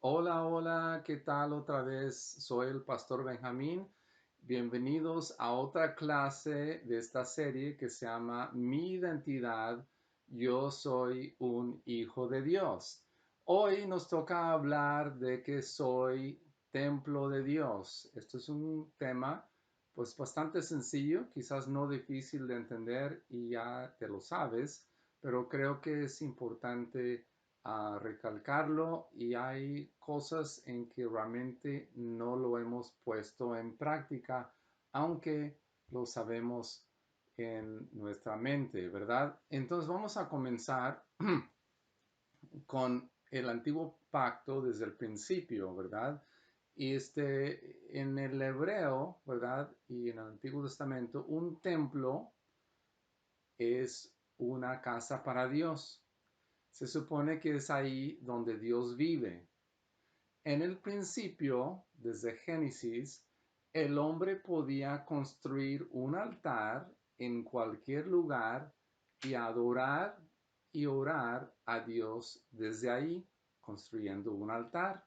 Hola, hola, ¿qué tal otra vez? Soy el pastor Benjamín. Bienvenidos a otra clase de esta serie que se llama Mi identidad, yo soy un hijo de Dios. Hoy nos toca hablar de que soy templo de Dios. Esto es un tema pues bastante sencillo, quizás no difícil de entender y ya te lo sabes, pero creo que es importante recalcarlo y hay cosas en que realmente no lo hemos puesto en práctica, aunque lo sabemos en nuestra mente, ¿verdad? Entonces vamos a comenzar con el antiguo pacto desde el principio, ¿verdad? Y en el hebreo, ¿verdad? Y en el Antiguo Testamento, un templo es una casa para Dios. Se supone que es ahí donde Dios vive. En el principio, desde Génesis, el hombre podía construir un altar en cualquier lugar y adorar y orar a Dios desde ahí, construyendo un altar.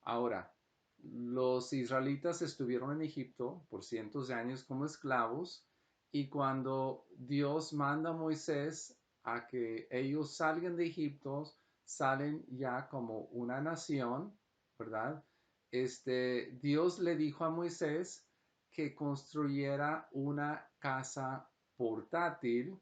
Ahora, los israelitas estuvieron en Egipto por cientos de años como esclavos y cuando Dios manda a Moisés a que ellos salgan de Egipto, salen ya como una nación, ¿verdad? Dios le dijo a Moisés que construyera una casa portátil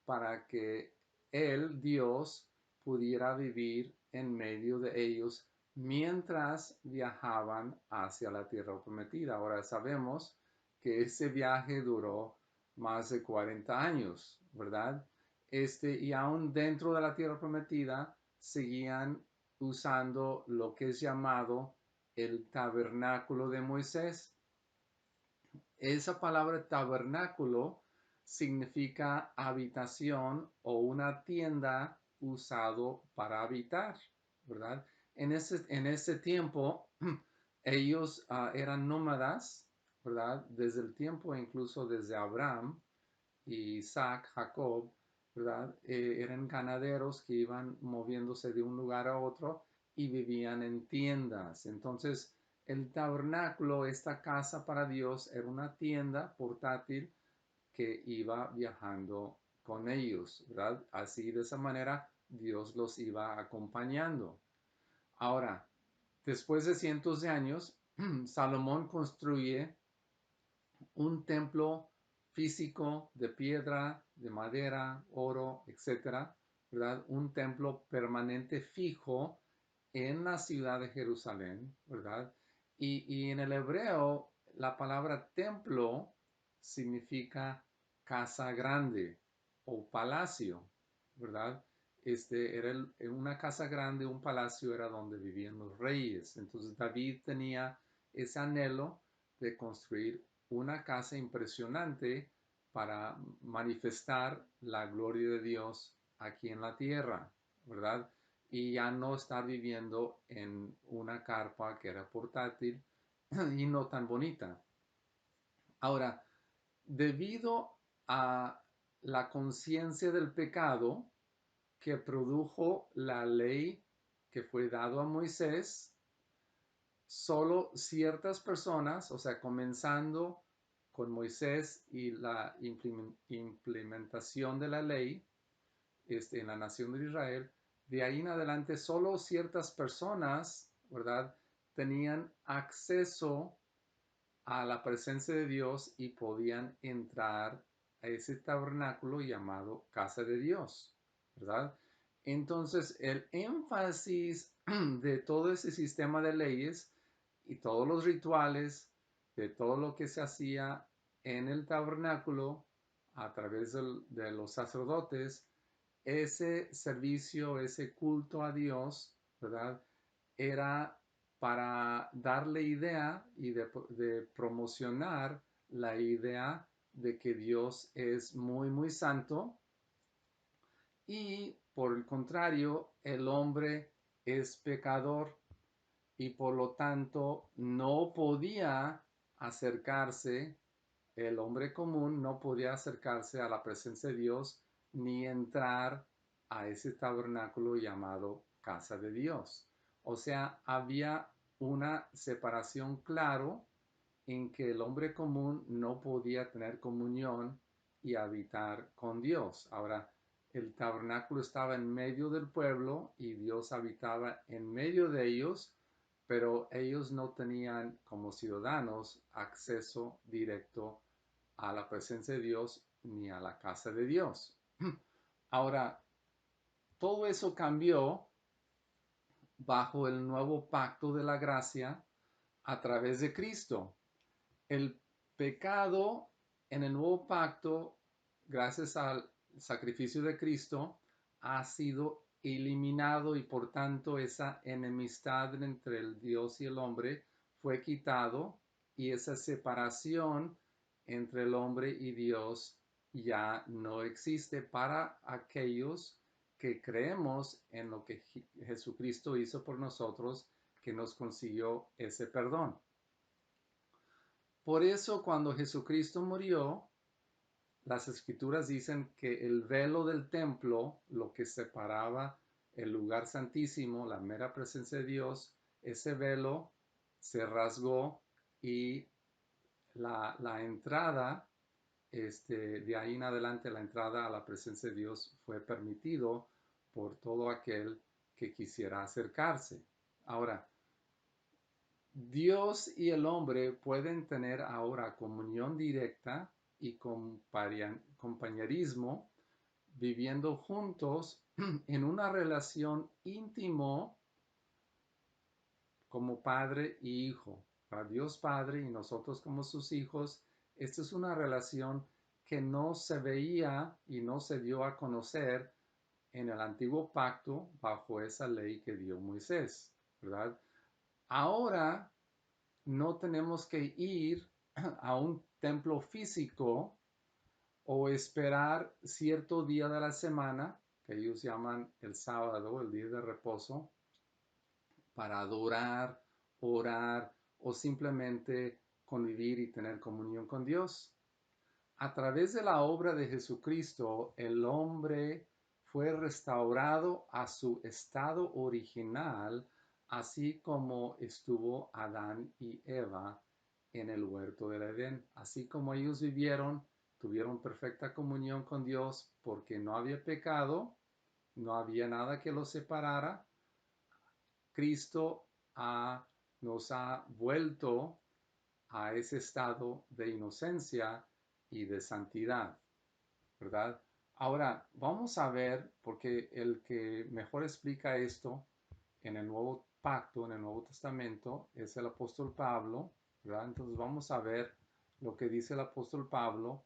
para que él, Dios, pudiera vivir en medio de ellos mientras viajaban hacia la tierra prometida. Ahora sabemos que ese viaje duró más de 40 años, ¿verdad? Y aún dentro de la tierra prometida seguían usando lo que es llamado el tabernáculo de Moisés. Esa palabra tabernáculo significa habitación o una tienda usado para habitar, ¿verdad? En ese tiempo ellos eran nómadas, ¿verdad? Desde el tiempo incluso desde Abraham y Isaac, Jacob, ¿verdad? Eran ganaderos que iban moviéndose de un lugar a otro y vivían en tiendas. Entonces, el tabernáculo, esta casa para Dios, era una tienda portátil que iba viajando con ellos, ¿verdad? Así de esa manera Dios los iba acompañando. Ahora, después de cientos de años, Salomón construye un templo físico de piedra, de madera, oro, etcétera, ¿verdad? Un templo permanente fijo en la ciudad de Jerusalén, ¿verdad? Y en el hebreo, la palabra templo significa casa grande o palacio, ¿verdad? En una casa grande, un palacio era donde vivían los reyes. Entonces David tenía ese anhelo de construir una casa impresionante para manifestar la gloria de Dios aquí en la tierra, ¿verdad? Y ya no estar viviendo en una carpa que era portátil y no tan bonita. Ahora, debido a la conciencia del pecado que produjo la ley que fue dado a Moisés, solo ciertas personas, o sea, comenzando con Moisés y la implementación de la ley en la nación de Israel, de ahí en adelante solo ciertas personas, ¿verdad?, tenían acceso a la presencia de Dios y podían entrar a ese tabernáculo llamado casa de Dios, ¿verdad? Entonces, el énfasis de todo ese sistema de leyes y todos los rituales, de todo lo que se hacía en el tabernáculo a través de los sacerdotes, ese servicio, ese culto a Dios, ¿verdad? Era para darle idea y de promocionar la idea de que Dios es muy, muy santo y por el contrario, el hombre es pecador y por lo tanto no podía acercarse, el hombre común no podía acercarse a la presencia de Dios ni entrar a ese tabernáculo llamado casa de Dios. O sea, había una separación claro en que el hombre común no podía tener comunión y habitar con Dios. Ahora, el tabernáculo estaba en medio del pueblo y Dios habitaba en medio de ellos, pero ellos no tenían como ciudadanos acceso directo a la presencia de Dios ni a la casa de Dios. Ahora, todo eso cambió bajo el nuevo pacto de la gracia a través de Cristo. El pecado en el nuevo pacto, gracias al sacrificio de Cristo, ha sido eliminado y por tanto esa enemistad entre el Dios y el hombre fue quitado y esa separación entre el hombre y Dios ya no existe para aquellos que creemos en lo que Jesucristo hizo por nosotros, que nos consiguió ese perdón. Por eso cuando Jesucristo murió, las escrituras dicen que el velo del templo, lo que separaba el lugar santísimo, la mera presencia de Dios, ese velo se rasgó y la entrada, de ahí en adelante la entrada a la presencia de Dios fue permitido por todo aquel que quisiera acercarse. Ahora, Dios y el hombre pueden tener ahora comunión directa y compañerismo viviendo juntos en una relación íntimo como padre y hijo. Para Dios Padre y nosotros como sus hijos, esta es una relación que no se veía y no se dio a conocer en el antiguo pacto bajo esa ley que dio Moisés, ¿verdad? Ahora no tenemos que ir a un templo físico o esperar cierto día de la semana, que ellos llaman el sábado, el día de reposo, para adorar, orar o simplemente convivir y tener comunión con Dios. A través de la obra de Jesucristo, el hombre fue restaurado a su estado original, así como estuvo Adán y Eva en el huerto del Edén. Así como ellos vivieron, tuvieron perfecta comunión con Dios porque no había pecado, no había nada que los separara. Cristo nos ha vuelto a ese estado de inocencia y de santidad, ¿verdad? Ahora, vamos a ver, porque el que mejor explica esto en el Nuevo Pacto, en el Nuevo Testamento, es el apóstol Pablo, ¿verdad? Entonces vamos a ver lo que dice el apóstol Pablo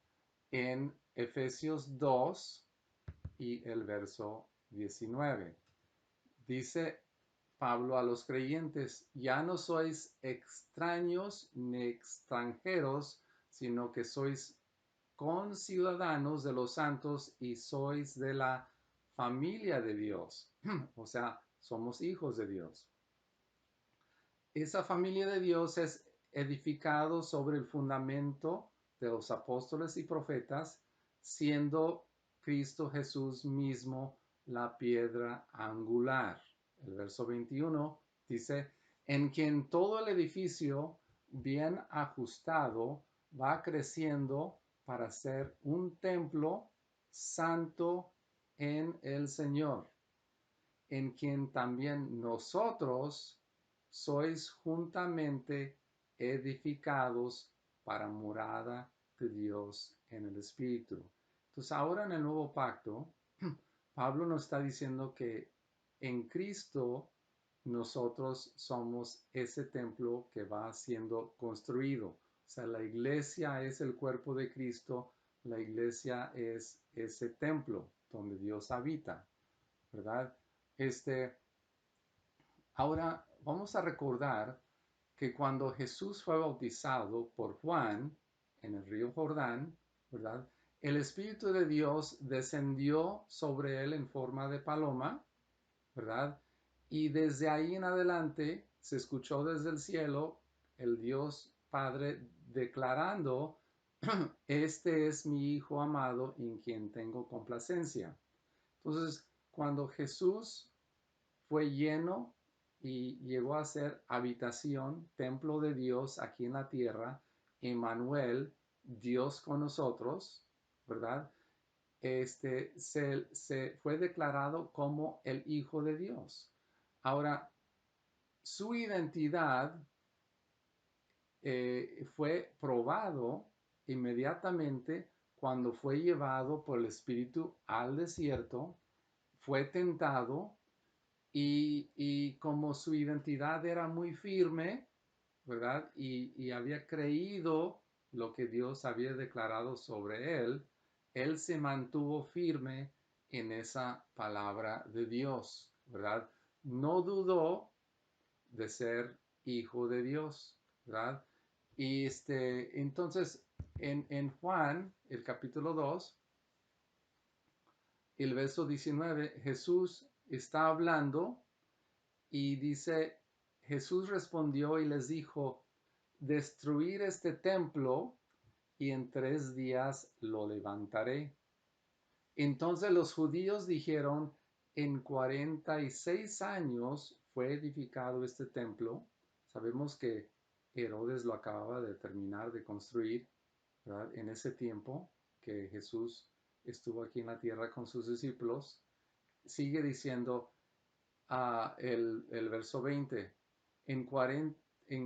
en Efesios 2 y el verso 19. Dice Pablo a los creyentes, ya no sois extraños ni extranjeros, sino que sois conciudadanos de los santos y sois de la familia de Dios. O sea, somos hijos de Dios. Esa familia de Dios es edificado sobre el fundamento de los apóstoles y profetas, siendo Cristo Jesús mismo la piedra angular. El verso 21 dice, en quien todo el edificio bien ajustado va creciendo para ser un templo santo en el Señor, en quien también nosotros sois juntamente edificados para morada de Dios en el Espíritu. Entonces ahora en el nuevo pacto, Pablo nos está diciendo que en Cristo nosotros somos ese templo que va siendo construido. O sea, la iglesia es el cuerpo de Cristo, la iglesia es ese templo donde Dios habita, ¿verdad? Ahora vamos a recordar que cuando Jesús fue bautizado por Juan en el río Jordán, ¿verdad? El Espíritu de Dios descendió sobre él en forma de paloma, ¿verdad? Y desde ahí en adelante se escuchó desde el cielo el Dios Padre declarando, este es mi Hijo amado en quien tengo complacencia. Entonces, cuando Jesús fue lleno y llegó a ser habitación, templo de Dios aquí en la tierra, Emmanuel, Dios con nosotros, ¿verdad? Se fue declarado como el Hijo de Dios. Ahora, su identidad fue probado inmediatamente cuando fue llevado por el Espíritu al desierto, fue tentado y como su identidad era muy firme, ¿verdad? Y había creído lo que Dios había declarado sobre él se mantuvo firme en esa palabra de Dios, ¿verdad? No dudó de ser hijo de Dios, ¿verdad? Y entonces, en Juan, el capítulo 2, el verso 19, Jesús está hablando y dice, Jesús respondió y les dijo, destruir este templo y en 3 días lo levantaré. Entonces los judíos dijeron, en 46 años fue edificado este templo. Sabemos que Herodes lo acababa de terminar de construir, ¿verdad? En ese tiempo que Jesús estuvo aquí en la tierra con sus discípulos. Sigue diciendo el verso 20, en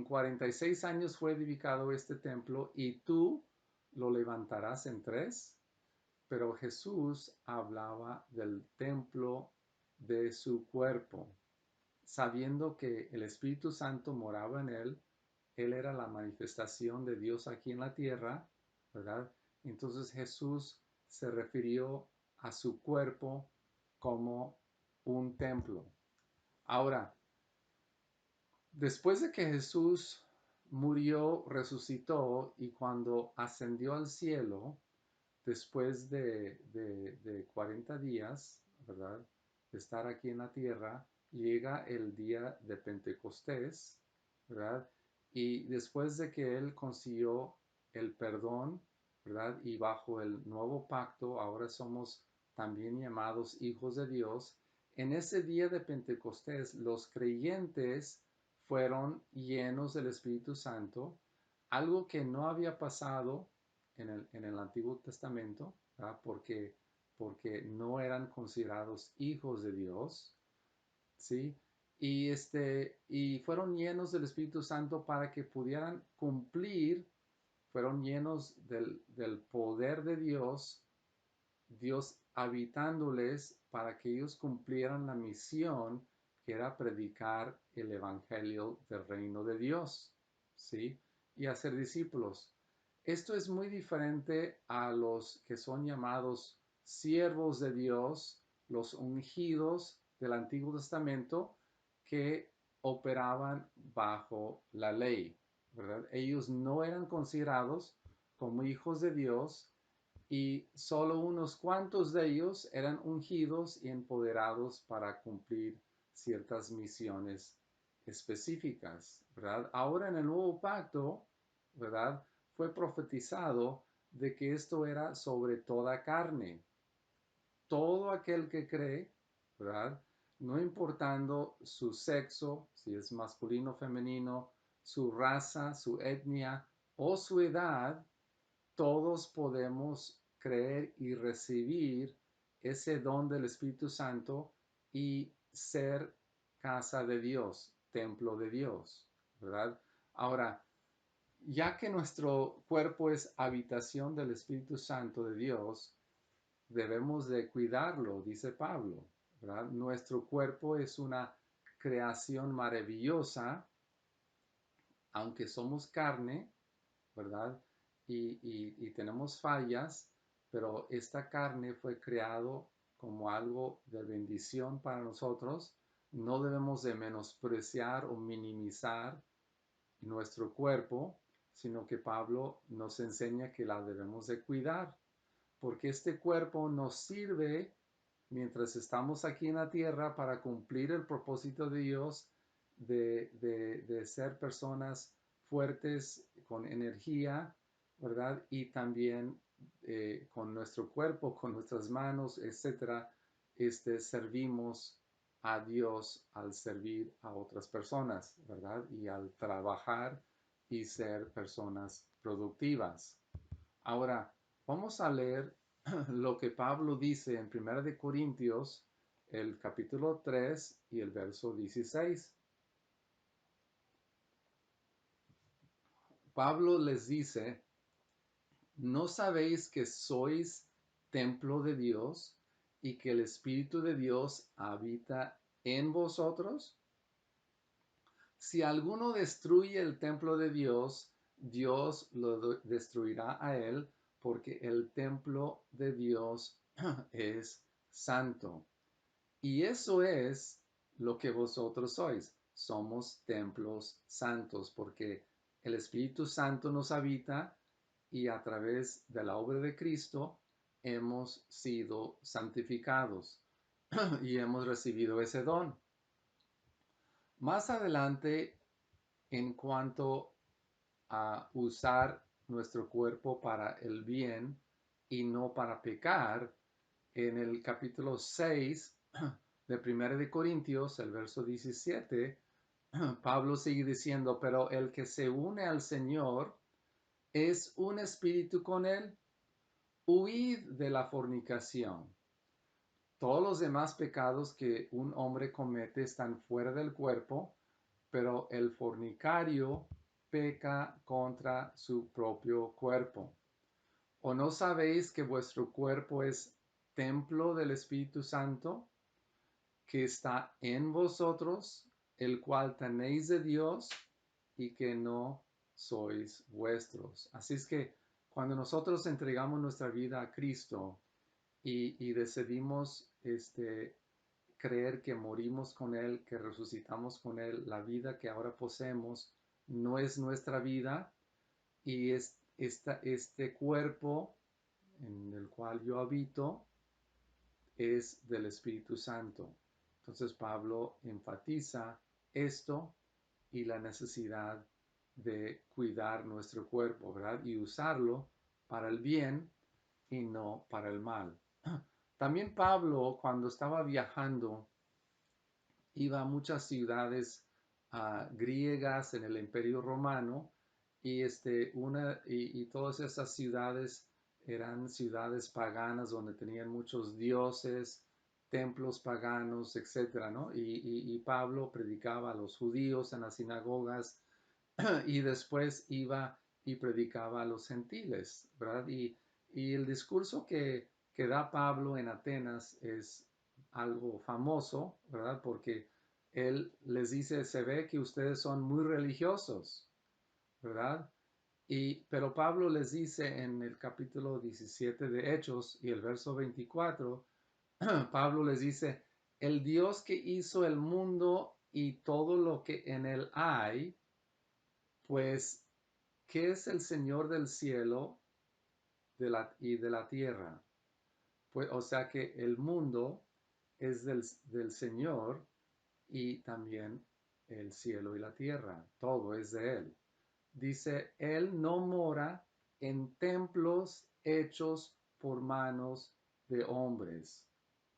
46 años fue edificado este templo y tú lo levantarás en 3. Pero Jesús hablaba del templo de su cuerpo, sabiendo que el Espíritu Santo moraba en él era la manifestación de Dios aquí en la tierra, ¿verdad? Entonces Jesús se refirió a su cuerpo como un templo. Ahora, después de que Jesús murió, resucitó y cuando ascendió al cielo, después de 40 días, ¿verdad? De estar aquí en la tierra, llega el día de Pentecostés, ¿verdad? Y después de que él consiguió el perdón, ¿verdad? Y bajo el nuevo pacto, ahora somos también llamados hijos de Dios. En ese día de Pentecostés, los creyentes fueron llenos del Espíritu Santo, algo que no había pasado en el Antiguo Testamento, ¿verdad? Porque no eran considerados hijos de Dios, ¿sí? Y fueron llenos del Espíritu Santo para que pudieran cumplir, fueron llenos del poder de Dios, Dios habitándoles para que ellos cumplieran la misión que era predicar el Evangelio del reino de Dios, ¿sí? Y hacer discípulos. Esto es muy diferente a los que son llamados siervos de Dios, los ungidos del Antiguo Testamento, que operaban bajo la ley, ¿verdad? Ellos no eran considerados como hijos de Dios y solo unos cuantos de ellos eran ungidos y empoderados para cumplir ciertas misiones específicas, ¿verdad? Ahora en el nuevo pacto, ¿verdad? Fue profetizado de que esto era sobre toda carne. Todo aquel que cree, ¿verdad? No importando su sexo, si es masculino o femenino, su raza, su etnia o su edad, todos podemos creer y recibir ese don del Espíritu Santo y ser casa de Dios, templo de Dios, ¿verdad? Ahora, ya que nuestro cuerpo es habitación del Espíritu Santo de Dios, debemos de cuidarlo, dice Pablo, ¿verdad? Nuestro cuerpo es una creación maravillosa, aunque somos carne, ¿verdad? Y tenemos fallas, pero esta carne fue creado como algo de bendición para nosotros. No debemos de menospreciar o minimizar nuestro cuerpo, sino que Pablo nos enseña que la debemos de cuidar, porque este cuerpo nos sirve mientras estamos aquí en la tierra para cumplir el propósito de Dios de ser personas fuertes con energía, ¿verdad? Y también con nuestro cuerpo, con nuestras manos, etcétera, servimos a Dios al servir a otras personas, ¿verdad? Y al trabajar y ser personas productivas. Ahora, vamos a leer lo que Pablo dice en 1 de Corintios, el capítulo 3 y el verso 16. Pablo les dice, ¿no sabéis que sois templo de Dios y que el Espíritu de Dios habita en vosotros? Si alguno destruye el templo de Dios, Dios lo destruirá a él, porque el templo de Dios es santo. Y eso es lo que vosotros sois. Somos templos santos, porque el Espíritu Santo nos habita y a través de la obra de Cristo hemos sido santificados y hemos recibido ese don. Más adelante, en cuanto a usar nuestro cuerpo para el bien y no para pecar, en el capítulo 6 de 1 de Corintios, el verso 17, Pablo sigue diciendo, pero el que se une al Señor es un espíritu con él. Huid de la fornicación. Todos los demás pecados que un hombre comete están fuera del cuerpo, pero el fornicario peca contra su propio cuerpo. ¿O no sabéis que vuestro cuerpo es templo del Espíritu Santo, que está en vosotros, el cual tenéis de Dios y que no sois vuestros? Así es que cuando nosotros entregamos nuestra vida a Cristo y decidimos creer que morimos con Él, que resucitamos con Él, la vida que ahora poseemos no es nuestra vida y este cuerpo en el cual yo habito es del Espíritu Santo. Entonces Pablo enfatiza esto y la necesidad de cuidar nuestro cuerpo, ¿verdad? Y usarlo para el bien y no para el mal. También Pablo, cuando estaba viajando, iba a muchas ciudades griegas en el Imperio Romano y todas esas ciudades eran ciudades paganas donde tenían muchos dioses, templos paganos, etcétera, ¿no? Y Pablo predicaba a los judíos en las sinagogas y después iba y predicaba a los gentiles, ¿verdad? Y el discurso que da Pablo en Atenas es algo famoso, ¿verdad? Porque él les dice, se ve que ustedes son muy religiosos, ¿verdad? Pero Pablo les dice en el capítulo 17 de Hechos y el verso 24, Pablo les dice, el Dios que hizo el mundo y todo lo que en él hay, pues, ¿qué es el Señor del cielo y de la tierra? Pues, o sea que el mundo es del Señor y también el cielo y la tierra. Todo es de Él. Dice, Él no mora en templos hechos por manos de hombres,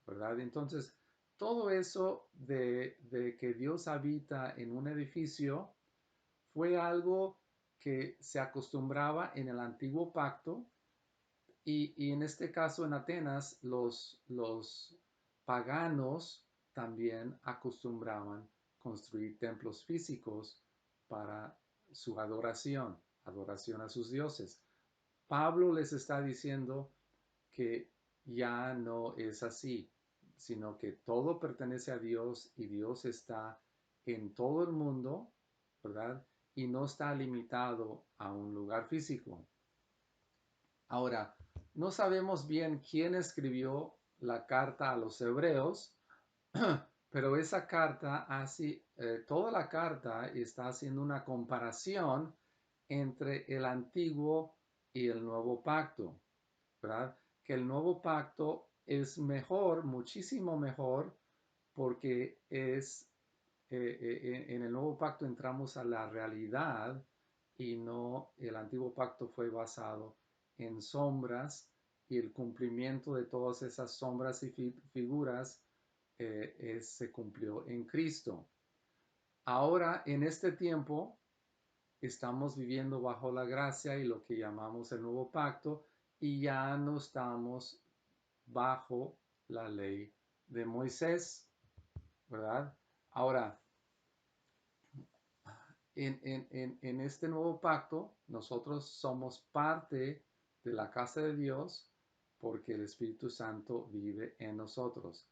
¿verdad? Entonces, todo eso de que Dios habita en un edificio fue algo que se acostumbraba en el antiguo pacto y en este caso en Atenas los paganos también acostumbraban construir templos físicos para su adoración a sus dioses. Pablo les está diciendo que ya no es así, sino que todo pertenece a Dios y Dios está en todo el mundo, ¿verdad? Y no está limitado a un lugar físico. Ahora, no sabemos bien quién escribió la carta a los hebreos, pero esa carta, toda la carta está haciendo una comparación entre el antiguo y el nuevo pacto, ¿verdad? Que el nuevo pacto es mejor, muchísimo mejor, porque en el nuevo pacto entramos a la realidad y no el antiguo pacto fue basado en sombras y el cumplimiento de todas esas sombras y figuras se cumplió en Cristo. Ahora, en este tiempo, estamos viviendo bajo la gracia y lo que llamamos el nuevo pacto, y ya no estamos bajo la ley de Moisés, ¿verdad? Ahora, en este nuevo pacto, nosotros somos parte de la casa de Dios porque el Espíritu Santo vive en nosotros.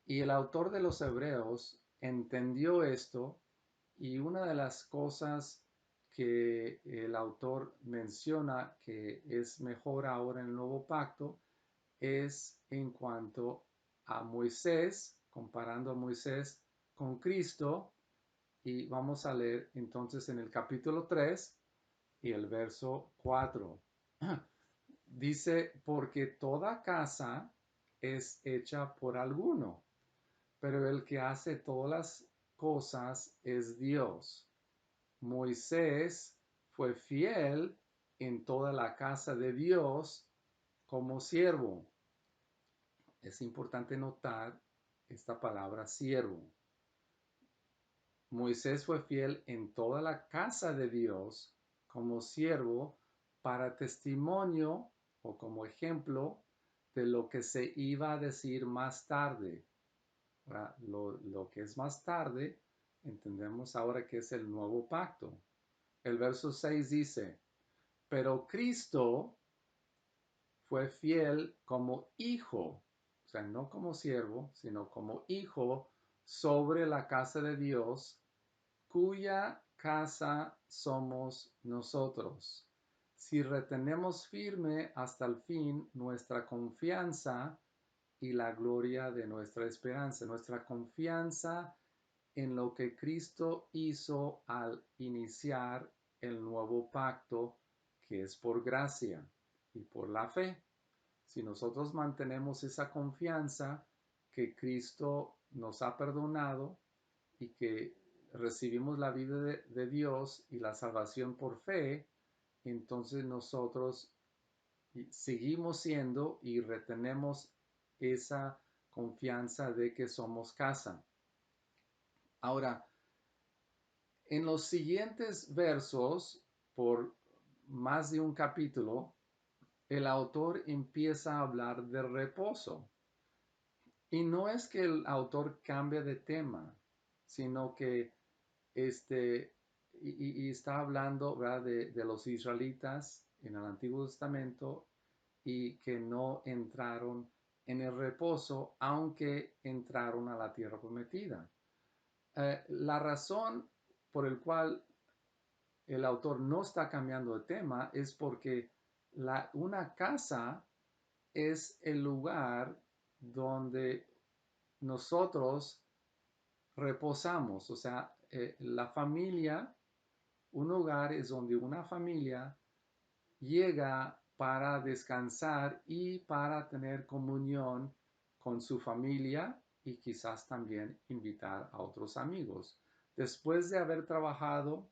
Y el autor de los Hebreos entendió esto, y una de las cosas que el autor menciona que es mejor ahora en el nuevo pacto es en cuanto a Moisés, comparando a Moisés con Cristo. Y vamos a leer entonces en el capítulo 3 y el verso 4. Dice, porque toda casa es hecha por alguno, pero el que hace todas las cosas es Dios. Moisés fue fiel en toda la casa de Dios como siervo. Es importante notar esta palabra siervo. Moisés fue fiel en toda la casa de Dios como siervo para testimonio o como ejemplo de lo que se iba a decir más tarde. Lo que es más tarde, entendemos ahora que es el nuevo pacto. El verso 6 dice, pero Cristo fue fiel como hijo, o sea, no como siervo, sino como hijo sobre la casa de Dios, cuya casa somos nosotros. Si retenemos firme hasta el fin nuestra confianza y la gloria de nuestra esperanza, nuestra confianza en lo que Cristo hizo al iniciar el nuevo pacto, que es por gracia y por la fe. Si nosotros mantenemos esa confianza que Cristo nos ha perdonado y que recibimos la vida de Dios y la salvación por fe, entonces nosotros seguimos siendo y retenemos esa confianza de que somos casa. Ahora, en los siguientes versos, por más de un capítulo, el autor empieza a hablar de reposo. Y no es que el autor cambie de tema, sino que y está hablando, ¿verdad?, de los israelitas en el Antiguo Testamento y que no entraron en el reposo, aunque entraron a la tierra prometida. La razón por la cual el autor no está cambiando de tema es porque una casa es el lugar donde nosotros reposamos, o sea, la familia, un hogar es donde una familia llega para descansar y para tener comunión con su familia y quizás también invitar a otros amigos. Después de haber trabajado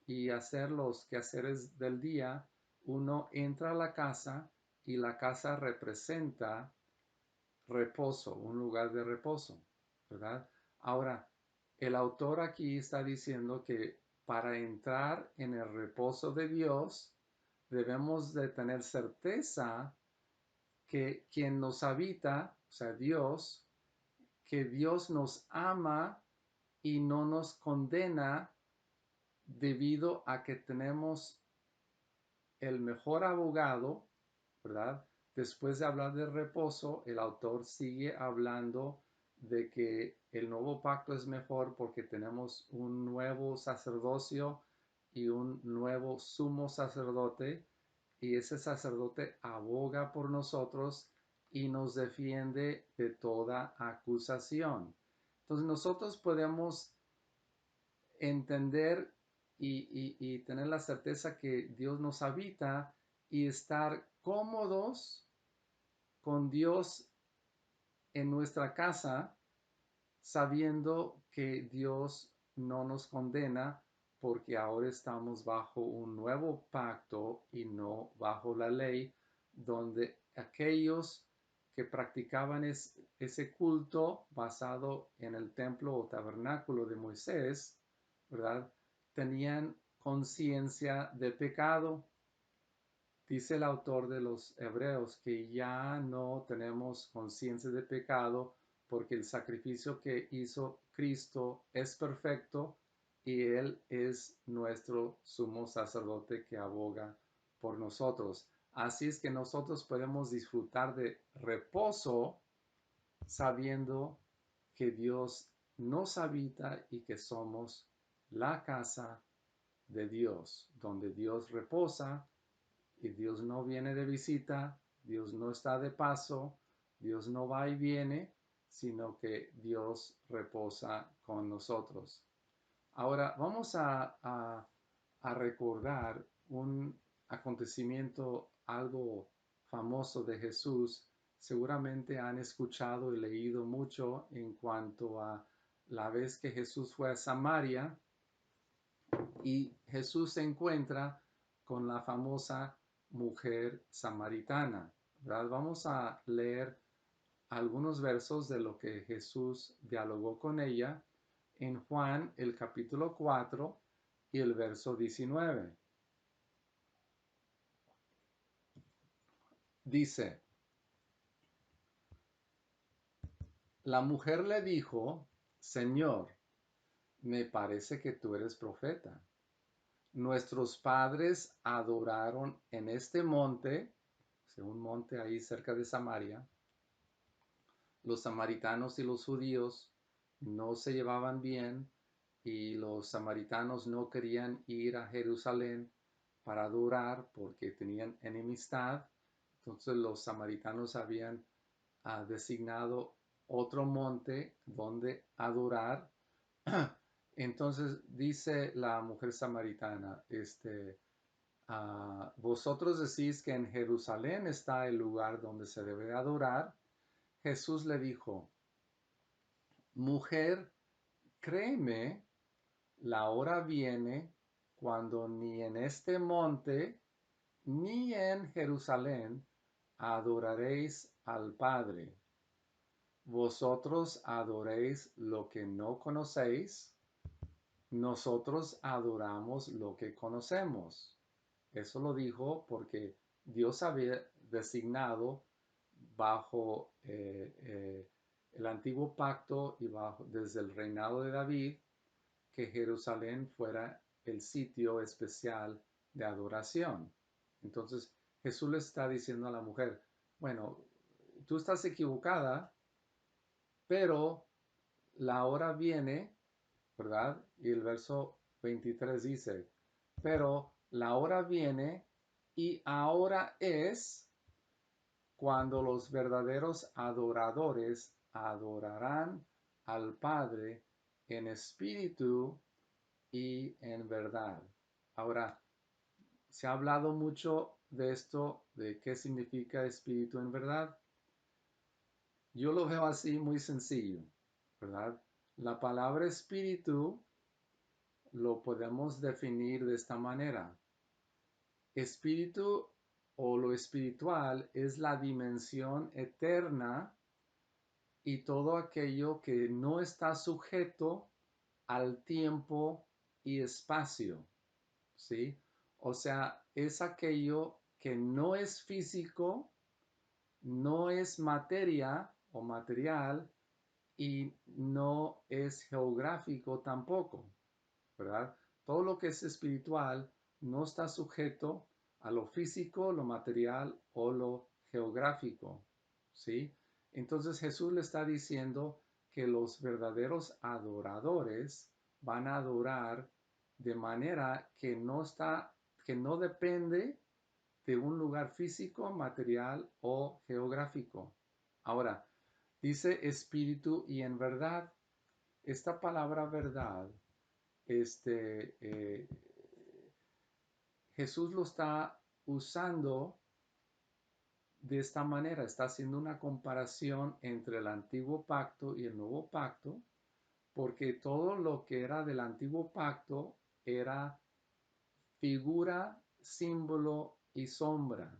y hacer los quehaceres del día, uno entra a la casa y la casa representa reposo, un lugar de reposo, ¿verdad? Ahora, el autor aquí está diciendo que para entrar en el reposo de Dios, debemos de tener certeza que quien nos habita, o sea, Dios, que Dios nos ama y no nos condena debido a que tenemos el mejor abogado, ¿verdad? Después de hablar de reposo, el autor sigue hablando de que el nuevo pacto es mejor porque tenemos un nuevo sacerdocio y un nuevo sumo sacerdote, y ese sacerdote aboga por nosotros y nos defiende de toda acusación. Entonces nosotros podemos entender y tener la certeza que Dios nos habita y estar cómodos con Dios en nuestra casa, sabiendo que Dios no nos condena porque ahora estamos bajo un nuevo pacto y no bajo la ley, donde aquellos que practicaban ese culto basado en el templo o tabernáculo de Moisés, ¿verdad? Tenían conciencia de pecado. Dice el autor de los Hebreos que ya no tenemos conciencia de pecado porque el sacrificio que hizo Cristo es perfecto y Él es nuestro sumo sacerdote que aboga por nosotros. Así es que nosotros podemos disfrutar de reposo sabiendo que Dios nos habita y que somos la casa de Dios, donde Dios reposa y Dios no viene de visita, Dios no está de paso, Dios no va y viene, sino que Dios reposa con nosotros. Ahora vamos a recordar un acontecimiento algo famoso de Jesús. Seguramente han escuchado y leído mucho en cuanto a la vez que Jesús fue a Samaria y Jesús se encuentra con la famosa mujer samaritana, ¿verdad? Vamos a leer algunos versos de lo que Jesús dialogó con ella en Juan el capítulo 4 y el verso 19. Dice, la mujer le dijo, Señor, me parece que tú eres profeta. Nuestros padres adoraron en este monte, un monte ahí cerca de Samaria. Los samaritanos y los judíos no se llevaban bien y los samaritanos no querían ir a Jerusalén para adorar porque tenían enemistad. Entonces los samaritanos habían designado otro monte donde adorar. Entonces dice la mujer samaritana, vosotros decís que en Jerusalén está el lugar donde se debe adorar. Jesús le dijo, mujer, créeme, la hora viene cuando ni en este monte ni en Jerusalén adoraréis al Padre. Vosotros adoréis lo que no conocéis, nosotros adoramos lo que conocemos. Eso lo dijo porque Dios había designado bajo el antiguo pacto y desde el reinado de David que Jerusalén fuera el sitio especial de adoración. Entonces Jesús le está diciendo a la mujer, bueno, tú estás equivocada, pero la hora viene, ¿verdad? Y el verso 23 dice, pero la hora viene y ahora es cuando los verdaderos adoradores adorarán al Padre en espíritu y en verdad. Ahora, se ha hablado mucho de esto, de qué significa espíritu en verdad. Yo lo veo así muy sencillo, ¿verdad? La palabra espíritu lo podemos definir de esta manera. Espíritu o lo espiritual es la dimensión eterna y todo aquello que no está sujeto al tiempo y espacio, ¿sí? O sea, es aquello que no es físico, no es materia o material y no es geográfico tampoco, ¿verdad? Todo lo que es espiritual no está sujeto a lo físico, lo material o lo geográfico, ¿sí? Entonces Jesús le está diciendo que los verdaderos adoradores van a adorar de manera que no depende de un lugar físico, material o geográfico. Ahora, dice espíritu y en verdad. Esta palabra verdad, este, eh, Jesús lo está usando de esta manera, está haciendo una comparación entre el antiguo pacto y el nuevo pacto, porque todo lo que era del antiguo pacto era figura, símbolo y sombra.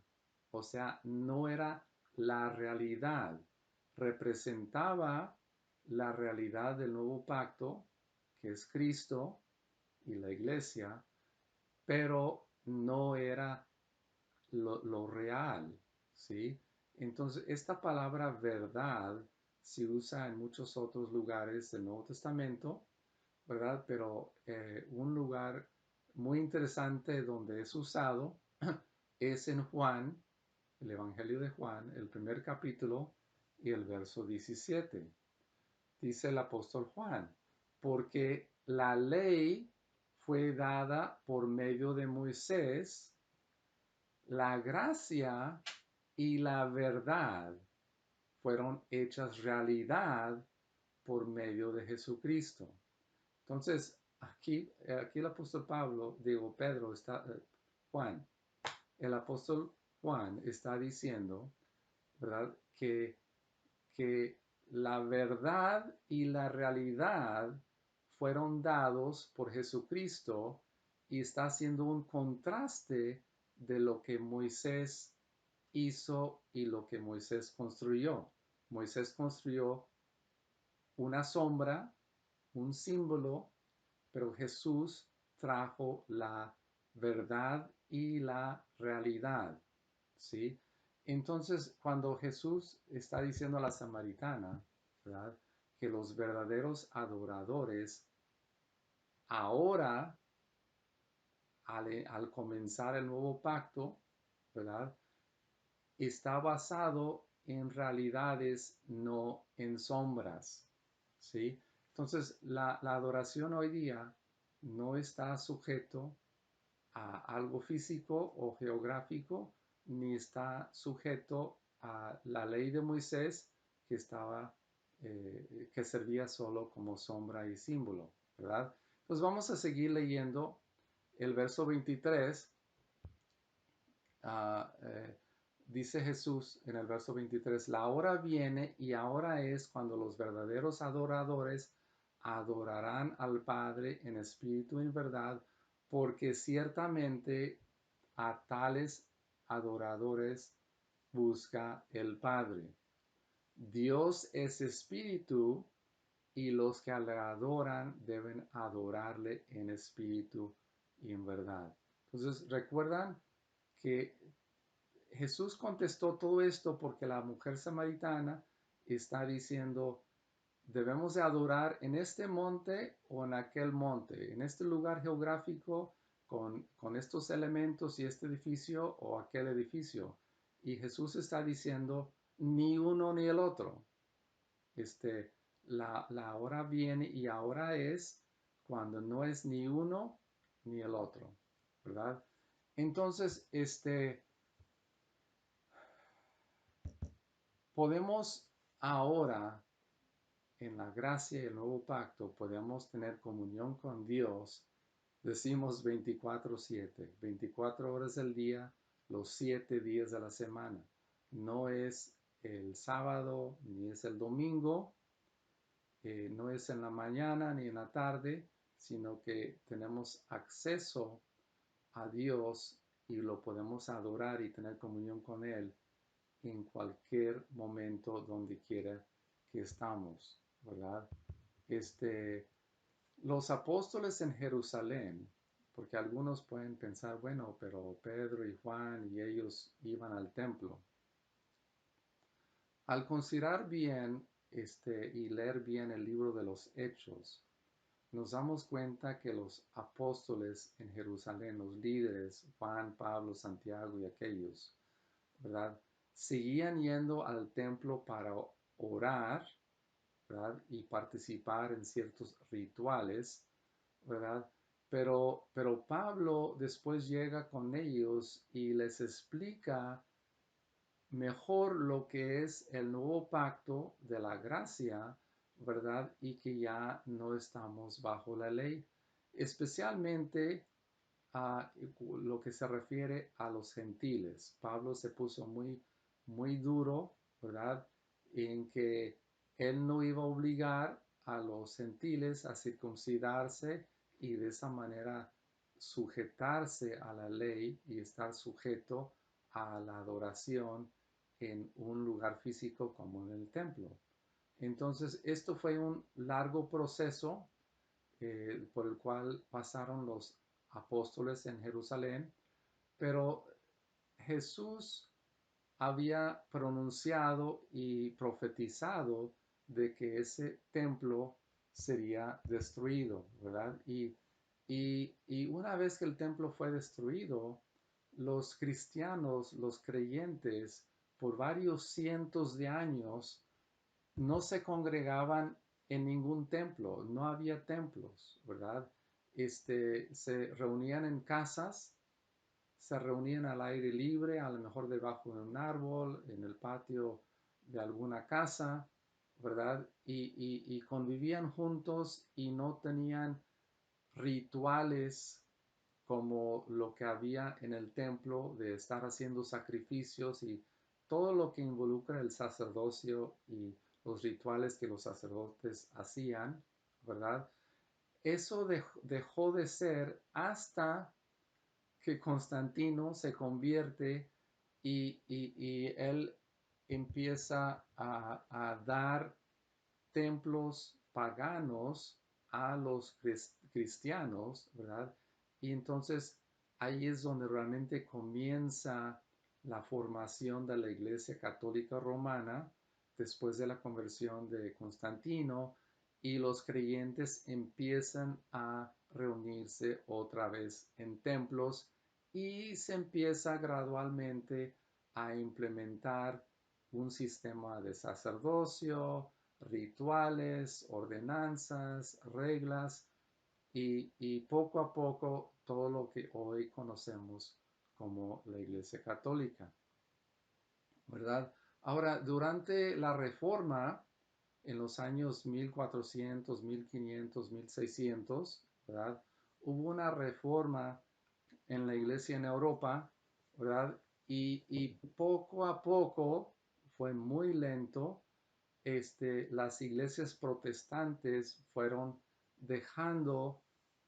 O sea, no era la realidad, representaba la realidad del nuevo pacto, que es Cristo y la iglesia, pero no era lo real, ¿sí? Entonces, esta palabra verdad se usa en muchos otros lugares del Nuevo Testamento, ¿verdad? Pero un lugar muy interesante donde es usado es en Juan, el Evangelio de Juan, el primer capítulo y el verso 17. Dice el apóstol Juan, porque la ley fue dada por medio de Moisés, la gracia y la verdad fueron hechas realidad por medio de Jesucristo. Entonces, aquí el apóstol Pedro está, Juan, el apóstol Juan está diciendo, ¿verdad? Que la verdad y la realidad fueron dados por Jesucristo y está haciendo un contraste de lo que Moisés hizo y lo que Moisés construyó. Moisés construyó una sombra, un símbolo, pero Jesús trajo la verdad y la realidad, ¿sí? Entonces, cuando Jesús está diciendo a la samaritana, ¿verdad? Que los verdaderos adoradores ahora, al comenzar el nuevo pacto, ¿verdad? Está basado en realidades, no en sombras, ¿sí? Entonces, la adoración hoy día no está sujeto a algo físico o geográfico, ni está sujeto a la ley de Moisés que servía solo como sombra y símbolo, ¿verdad? Pues vamos a seguir leyendo el verso 23. Dice Jesús en el verso 23, la hora viene y ahora es cuando los verdaderos adoradores adorarán al Padre en espíritu y en verdad, porque ciertamente a tales adoradores busca el Padre. Dios es espíritu y los que le adoran deben adorarle en espíritu y en verdad. Entonces, recuerdan que Jesús contestó todo esto porque la mujer samaritana está diciendo, debemos de adorar en este monte o en aquel monte, en este lugar geográfico con estos elementos y este edificio o aquel edificio. Y Jesús está diciendo, ni uno ni el otro. La hora viene y ahora es cuando no es ni uno ni el otro, ¿verdad? Entonces, podemos ahora, en la gracia y el nuevo pacto, podemos tener comunión con Dios. Decimos 24/7, 24 horas del día, los 7 días de la semana. No es el sábado ni es el domingo, no es en la mañana ni en la tarde, sino que tenemos acceso a Dios y lo podemos adorar y tener comunión con Él en cualquier momento donde quiera que estamos, ¿verdad? Los apóstoles en Jerusalén, porque algunos pueden pensar, bueno, pero Pedro y Juan y ellos iban al templo. Al considerar bien y leer bien el libro de los Hechos, nos damos cuenta que los apóstoles en Jerusalén, los líderes, Juan, Pablo, Santiago y aquellos, ¿verdad? Seguían yendo al templo para orar, ¿verdad? Y participar en ciertos rituales, ¿verdad? Pero Pablo después llega con ellos y les explica mejor lo que es el nuevo pacto de la gracia, ¿verdad? Y que ya no estamos bajo la ley, especialmente a lo que se refiere a los gentiles. Pablo se puso muy duro, ¿verdad? En que él no iba a obligar a los gentiles a circuncidarse y de esa manera sujetarse a la ley y estar sujeto a la adoración en un lugar físico como en el templo. Entonces, esto fue un largo proceso por el cual pasaron los apóstoles en Jerusalén, pero Jesús había pronunciado y profetizado de que ese templo sería destruido, ¿verdad? Y una vez que el templo fue destruido, los cristianos, los creyentes, por varios cientos de años, no se congregaban en ningún templo, no había templos, ¿verdad? Se reunían en casas, se reunían al aire libre, a lo mejor debajo de un árbol, en el patio de alguna casa, ¿verdad? Y convivían juntos y no tenían rituales como lo que había en el templo de estar haciendo sacrificios y todo lo que involucra el sacerdocio y los rituales que los sacerdotes hacían, ¿verdad? Eso dejó de ser hasta que Constantino se convierte y él empieza a dar templos paganos a los cristianos, ¿verdad? Y entonces ahí es donde realmente comienza la formación de la Iglesia Católica Romana después de la conversión de Constantino y los creyentes empiezan a reunirse otra vez en templos y se empieza gradualmente a implementar un sistema de sacerdocio, rituales, ordenanzas, reglas y poco a poco todo lo que hoy conocemos como la Iglesia Católica, ¿verdad? Ahora, durante la Reforma, en los años 1400, 1500, 1600, ¿verdad? Hubo una reforma en la iglesia en Europa, ¿verdad? Y poco a poco, fue muy lento, las iglesias protestantes fueron dejando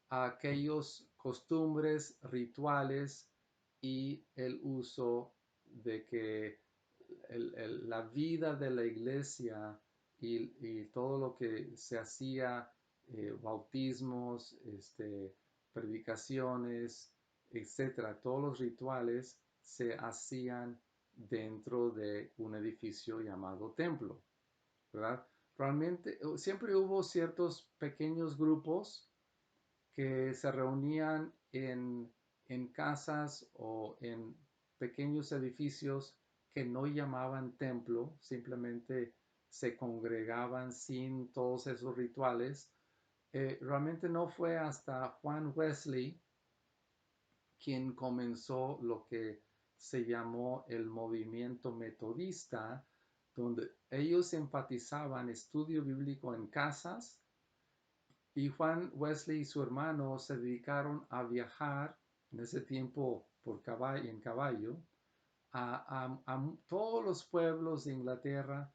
aquellos costumbres, rituales y el uso de que la vida de la iglesia y todo lo que se hacía, bautismos, predicaciones, etcétera, todos los rituales se hacían dentro de un edificio llamado templo, ¿verdad? Realmente siempre hubo ciertos pequeños grupos que se reunían en casas o en pequeños edificios que no llamaban templo, simplemente se congregaban sin todos esos rituales. Realmente no fue hasta Juan Wesley quien comenzó lo que se llamó el movimiento metodista, donde ellos enfatizaban estudio bíblico en casas y Juan Wesley y su hermano se dedicaron a viajar en ese tiempo por caballo, en caballo a todos los pueblos de Inglaterra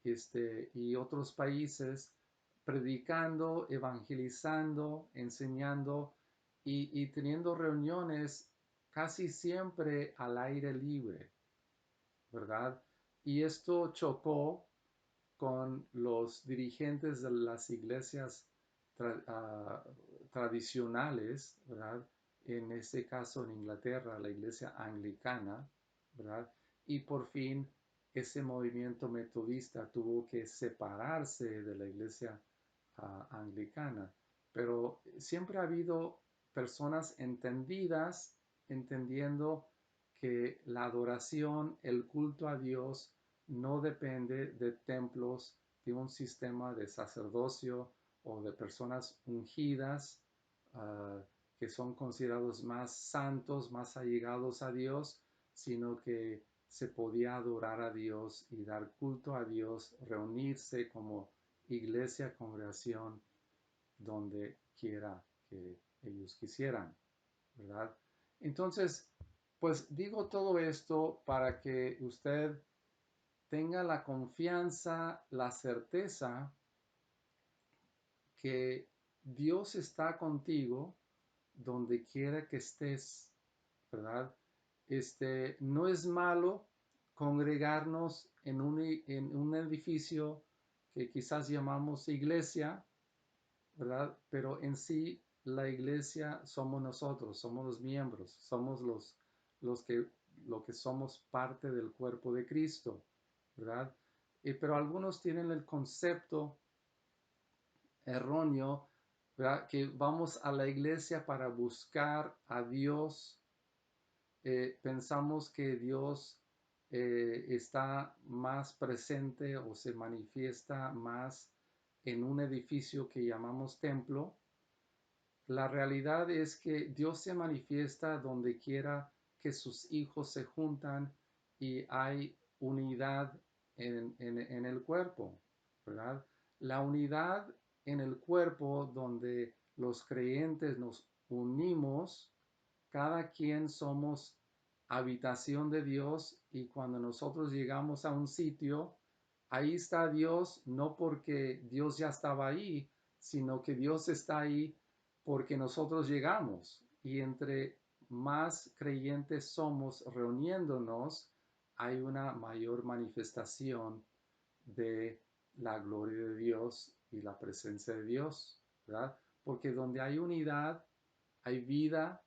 y otros países, predicando, evangelizando, enseñando y teniendo reuniones casi siempre al aire libre, ¿verdad? Y esto chocó con los dirigentes de las iglesias tra tradicionales, ¿verdad? En este caso en Inglaterra, la iglesia anglicana, ¿verdad? Y por fin ese movimiento metodista tuvo que separarse de la iglesia anglicana. Pero siempre ha habido personas entendidas, entendiendo que la adoración, el culto a Dios, no depende de templos, de un sistema de sacerdocio o de personas ungidas que son considerados más santos, más allegados a Dios, sino que se podía adorar a Dios y dar culto a Dios, reunirse como iglesia, congregación, donde quiera que ellos quisieran, ¿verdad? Entonces, pues digo todo esto para que usted tenga la confianza, la certeza que Dios está contigo donde quiera que estés, ¿verdad? No es malo congregarnos en un edificio que quizás llamamos iglesia, ¿verdad? Pero en sí la iglesia somos nosotros, somos los miembros, somos los que, lo que somos parte del cuerpo de Cristo, ¿verdad? Pero algunos tienen el concepto erróneo, ¿verdad? Que vamos a la iglesia para buscar a Dios. Pensamos que Dios está más presente o se manifiesta más en un edificio que llamamos templo. La realidad es que Dios se manifiesta donde quiera que sus hijos se juntan y hay unidad en el cuerpo, ¿verdad? La unidad en el cuerpo donde los creyentes nos unimos, cada quien somos habitación de Dios y cuando nosotros llegamos a un sitio, ahí está Dios, no porque Dios ya estaba ahí, sino que Dios está ahí porque nosotros llegamos y entre más creyentes somos reuniéndonos, hay una mayor manifestación de la gloria de Dios y la presencia de Dios, ¿verdad? Porque donde hay unidad, hay vida,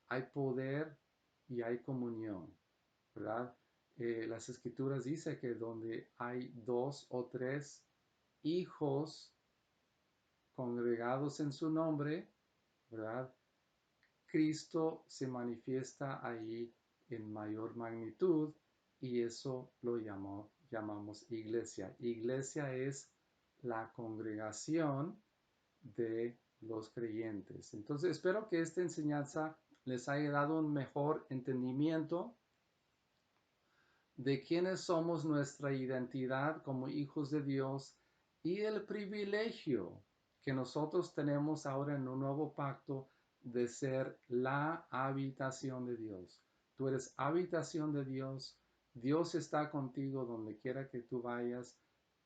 hay poder y hay comunión, ¿verdad? Las escrituras dicen que donde hay dos o tres hijos congregados en su nombre, ¿verdad? Cristo se manifiesta ahí en mayor magnitud y eso lo llamamos iglesia. Iglesia es la congregación de los creyentes. Entonces, espero que esta enseñanza les haya dado un mejor entendimiento de quiénes somos, nuestra identidad como hijos de Dios y el privilegio que nosotros tenemos ahora en un nuevo pacto de ser la habitación de Dios. Tú eres habitación de Dios. Dios está contigo donde quiera que tú vayas.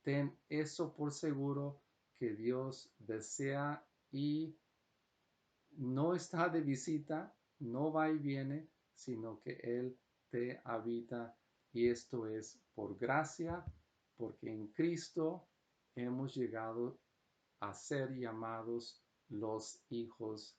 Ten eso por seguro que Dios desea y no está de visita, no va y viene, sino que Él te habita. Y esto es por gracia, porque en Cristo hemos llegado a ser llamados los hijos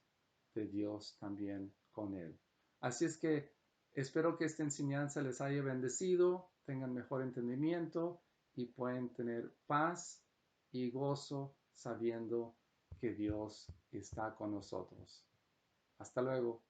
de Dios también con Él. Así es que espero que esta enseñanza les haya bendecido, tengan mejor entendimiento y pueden tener paz y gozo sabiendo que Dios está con nosotros. Hasta luego.